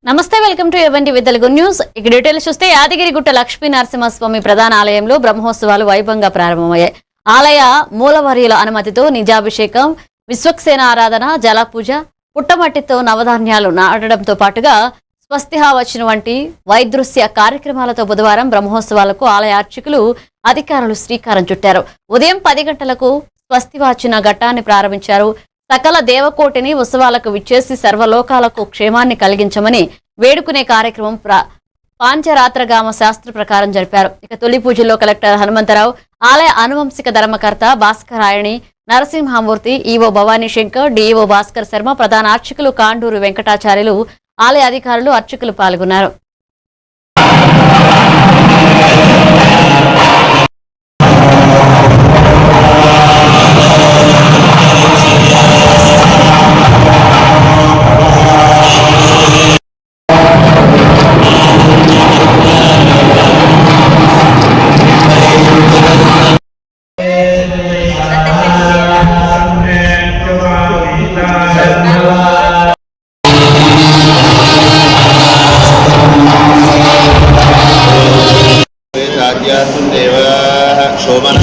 నమస్తే welcome to ఎవెంటి with Telugu news. ఇక డీటెయిల్స్ చూస్తే యాదగిరిగుట్ట లక్ష్మీ నరసింహస్వామి ప్రధాన ఆలయంలో బ్రహ్మోత్సవాలు వైభవంగా ప్రారంభమయ్యాయి. ఆలయ మూలవర్యుల అనుమతితో నిజాభిషేకం, విశ్వక్సేన ఆరాధన, జలపూజ, పుట్టమట్టితో నవధాన్యాలు నాటడంతో పాటుగా స్వస్తిహ వచ్చిన వంటి వైదృశ్య కార్యక్రమాలతో బుధవారం బ్రహ్మోత్సవాలకు ఆలయ అర్చకులు అధికారులు శ్రీకారం చుట్టారు. ఉదయం 10 గంటలకు స్వస్తివాచిన ఘట్టాన్ని ప్రారంభించారు. సకల దేవకోటిని ఉత్సవాలకు విచ్చేసి సర్వలోకాలకు క్షేమాన్ని కలిగించమని వేడుకునే కార్యక్రమం పాంచరాత్రగామ శాస్త్ర ప్రకారం జరిపారు. ఇక తొలి పూజల్లో కలెక్టర్ హనుమంతరావు, ఆలయ అనువంశిక ధర్మకర్త భాస్కరాయణి, నరసింహమూర్తి, ఈవో భవానీ శంకర్, డిఈఓ భాస్కర్ శర్మ, ప్రధాన అర్చకులు కాండూరు వెంకటాచార్యులు, ఆలయ అధికారులు, అర్చకులు పాల్గొన్నారు. शोभन